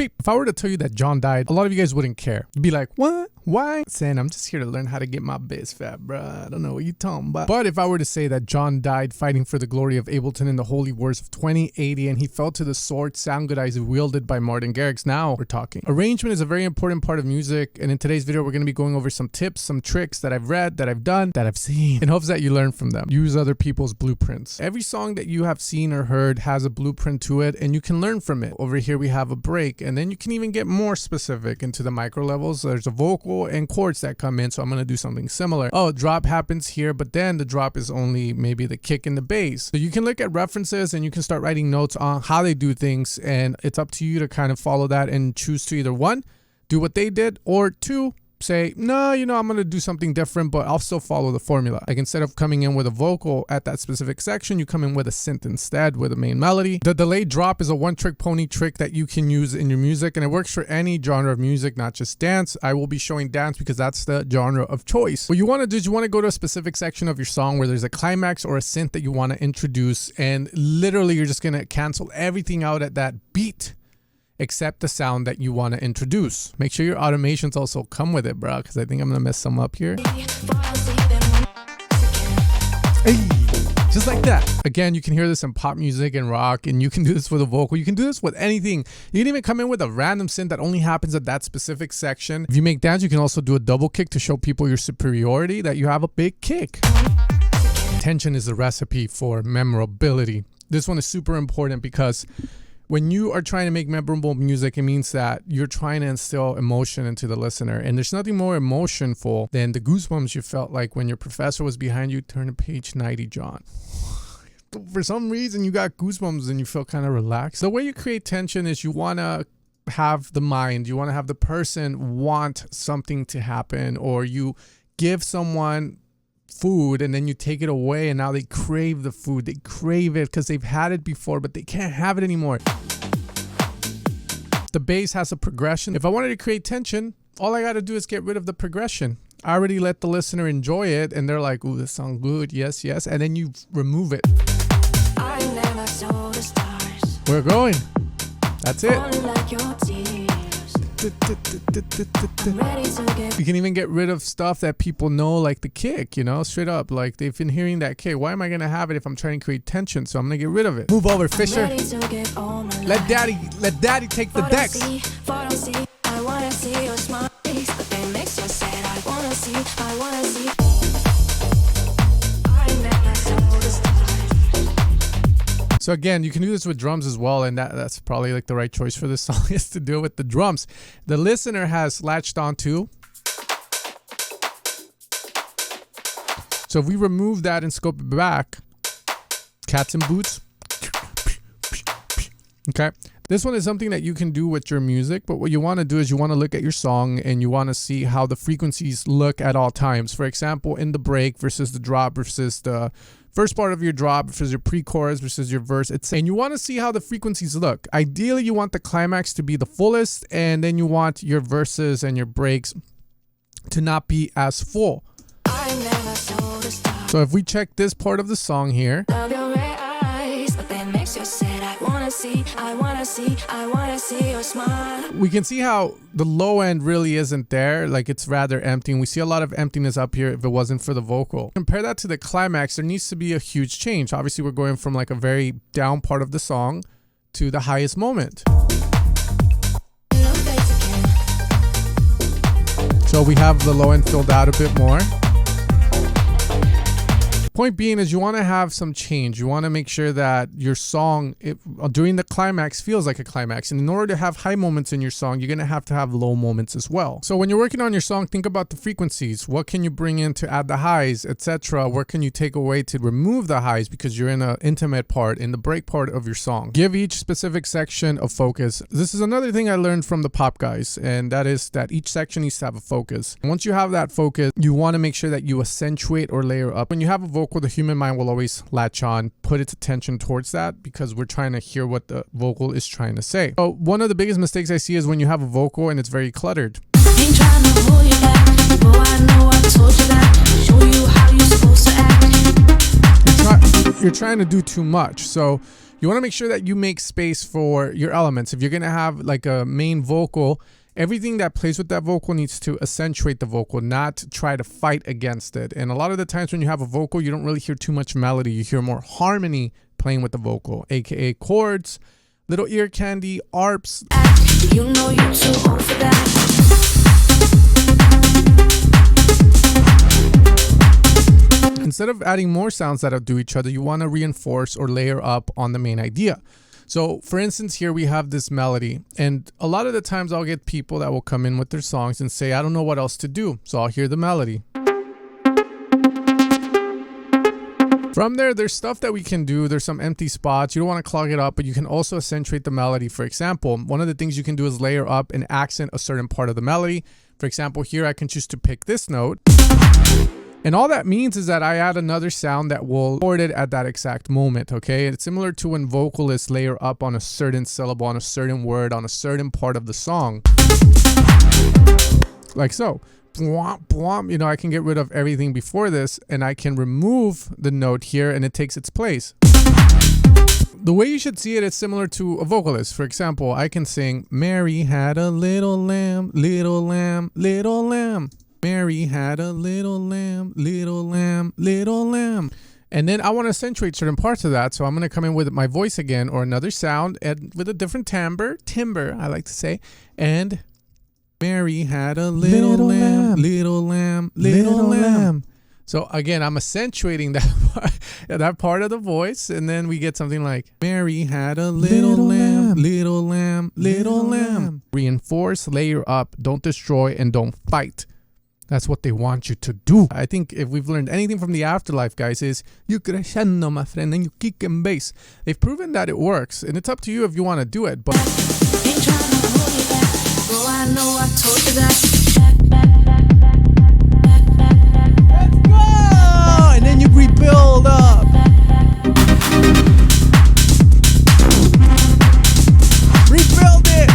beep. If I were to tell you that John died, a lot of you guys wouldn't care. You'd be like, what? Why? Saying I'm just here to learn how to get my biz fat, bruh. I don't know what you're talking about. But if I were to say that John died fighting for the glory of Ableton in the Holy Wars of 2080 and he fell to the sword sound good eyes wielded by Martin Garrix, now we're talking. Arrangement is a very important part of music, and in today's video we're going to be going over some tips, some tricks that I've read, that I've done, that I've seen, in hopes that you learn from them. Use other people's blueprints. Every song that you have seen or heard has a blueprint to it, and you can learn from it. Over here we have a break, and then you can even get more specific into the micro levels. There's a vocal and chords that come in, so I'm going to do something similar. Oh, drop happens here, but then the drop is only maybe the kick and the bass. So you can look at references and you can start writing notes on how they do things, and it's up to you to kind of follow that and choose to either one, do what they did, or two, say, no, you know, I'm going to do something different, but I'll still follow the formula. Like instead of coming in with a vocal at that specific section, you come in with a synth instead with a main melody. The delayed drop is a one-trick pony trick that you can use in your music, and it works for any genre of music, not just dance. I will be showing dance because that's the genre of choice. What you want to do is you want to go to a specific section of your song where there's a climax or a synth that you want to introduce, and literally you're just going to cancel everything out at that beat except the sound that you want to introduce. Make sure your automations also come with it, bro, because I think I'm gonna mess some up here. Hey, just like that. Again, you can hear this in pop music and rock, and you can do this with a vocal. You can do this with anything. You can even come in with a random synth that only happens at that specific section. If you make dance, you can also do a double kick to show people your superiority, that you have a big kick. Tension is the recipe for memorability. This one is super important because when you are trying to make memorable music, it means that you're trying to instill emotion into the listener. And there's nothing more emotionful than the goosebumps you felt like when your professor was behind you. Turn to page 90, John. For some reason, you got goosebumps and you feel kind of relaxed. The way you create tension is you want to have the mind, you want to have the person want something to happen, or you give someone food and then you take it away and now they crave the food. They crave it because they've had it before, but they can't have it anymore. The bass has a progression. If I wanted to create tension, all I got to do is get rid of the progression. I already let the listener enjoy it and they're like, ooh, this sounds good. Yes, yes. And then you remove it. I never saw the stars. We're going. That's it. You can even get rid of stuff that people know, like the kick, you know, straight up. Like they've been hearing that kick. Why am I going to have it if I'm trying to create tension? So I'm going to get rid of it. Move over, Fisher. Let daddy take the decks. So again, you can do this with drums as well, and that's probably like the right choice for this song is to do it with the drums. The listener has latched onto. So if we remove that and scope it back, cats and boots. Okay. This one is something that you can do with your music, but what you want to do is you want to look at your song and you want to see how the frequencies look at all times. For example, in the break versus the drop versus the first part of your drop versus your pre-chorus versus your verse. And you want to see how the frequencies look. Ideally, you want the climax to be the fullest, and then you want your verses and your breaks to not be as full. So if we check this part of the song here, we can see how the low end really isn't there. Like it's rather empty, and we see a lot of emptiness up here if it wasn't for the vocal. Compare that to the climax. There needs to be a huge change. Obviously, we're going from like a very down part of the song to the highest moment. So we have the low end filled out a bit more. Point being is you want to have some change. You want to make sure that your song during the climax feels like a climax. And in order to have high moments in your song, you're going to have low moments as well. So when you're working on your song, think about the frequencies. What can you bring in to add the highs, etc.? Where can you take away to remove the highs because you're in an intimate part, in the break part of your song? Give each specific section a focus. This is another thing I learned from the pop guys, and that is that each section needs to have a focus. And once you have that focus, you want to make sure that you accentuate or layer up. When you have a vocal, the human mind will always latch on, put its attention towards that because we're trying to hear what the vocal is trying to say. So one of the biggest mistakes I see is when you have a vocal and it's very cluttered. Ain't trying to hold you back. Boy, I know I told you that. Show you how you're supposed to act. You're trying to do too much. So You want to make sure that you make space for your elements. If you're going to have like a main vocal, everything that plays with that vocal needs to accentuate the vocal, not try to fight against it. And a lot of the times when you have a vocal, you don't really hear too much melody. You hear more harmony playing with the vocal, aka chords, little ear candy, arps. You know you're too old for that. Instead of adding more sounds that outdo each other, you want to reinforce or layer up on the main idea. So for instance, here we have this melody, and a lot of the times I'll get people that will come in with their songs and say, I don't know what else to do. So I'll hear the melody. From there, there's stuff that we can do. There's some empty spots. You don't want to clog it up, but you can also accentuate the melody. For example, one of the things you can do is layer up and accent a certain part of the melody. For example, here I can choose to pick this note. And all that means is that I add another sound that will record it at that exact moment, okay? It's similar to when vocalists layer up on a certain syllable, on a certain word, on a certain part of the song. Like so. You know, I can get rid of everything before this, and I can remove the note here, and it takes its place. The way you should see it is similar to a vocalist. For example, I can sing, Mary had a little lamb, little lamb, little lamb. Mary had a little lamb, little lamb, little lamb. And then I want to accentuate certain parts of that. So I'm going to come in with my voice again, or another sound, and with a different timbre, I like to say. And Mary had a little lamb, little lamb, little lamb. So again, I'm accentuating that part of the voice. And then we get something like, Mary had a little lamb, little lamb, little lamb. Reinforce, layer up, don't destroy, and don't fight. That's what they want you to do. I think if we've learned anything from the afterlife, guys, is you crescendo, my friend, and you kick and bass. They've proven that it works, and it's up to you if you want to do it. But Ain't trying to hold you back. Oh, I know I told you that. let's go! And then you rebuild up. Rebuild it!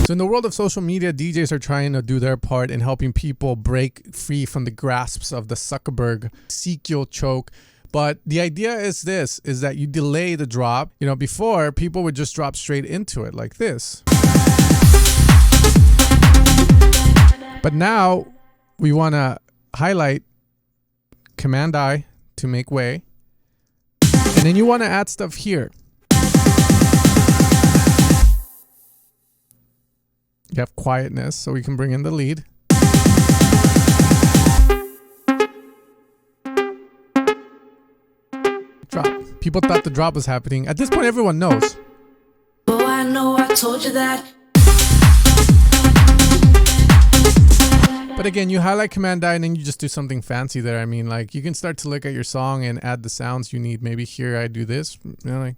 So in the world of social media, DJs are trying to do their part in helping people break free from the grasps of the Zuckerberg sequel choke. But the idea is this, is that you delay the drop. You know, before, people would just drop straight into it like this. But now we want to highlight Command I to make way. And then you want to add stuff here. You have quietness, so we can bring in the lead. Drop. People thought the drop was happening. At this point, everyone knows. Oh, I know I told you that. But again, you highlight Command I and then you just do something fancy there. I mean, like, you can start to look at your song and add the sounds you need. Maybe here I do this. You know, like.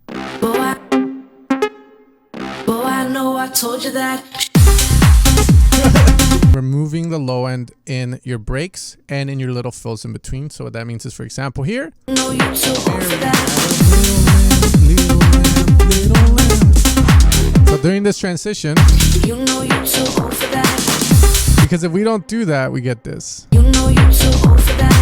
Oh, I know I told you that. Removing the low end in your breaks and in your little fills in between. So what that means is, for example, here. No, you're too old for that. So during this transition, You know you're too old for that. because if we don't do that, we get this. You know you're too old for that.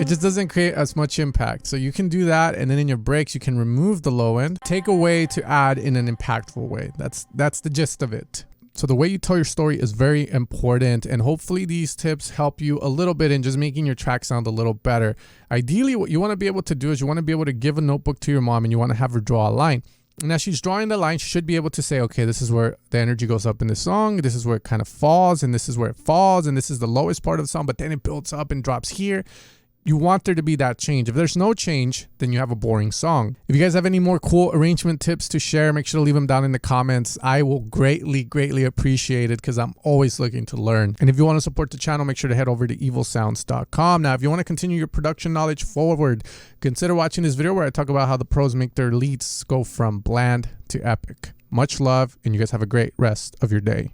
It just doesn't create as much impact. So you can do that, and then in your breaks, you can remove the low end, take away to add in an impactful way. That's the gist of it. So the way you tell your story is very important, and hopefully these tips help you a little bit in just making your track sound a little better. Ideally, what you want to be able to do is you want to be able to give a notebook to your mom and you want to have her draw a line. And as she's drawing the line, she should be able to say, okay, this is where the energy goes up in the song, this is where it kind of falls, and this is where it falls, and this is the lowest part of the song, but then it builds up and drops here. You want there to be that change. If there's no change, then you have a boring song. If you guys have any more cool arrangement tips to share, make sure to leave them down in the comments. I will greatly appreciate it because I'm always looking to learn. And if you want to support the channel, make sure to head over to evilsounds.com. Now, if you want to continue your production knowledge forward, consider watching this video where I talk about how the pros make their leads go from bland to epic. Much love, and you guys have a great rest of your day.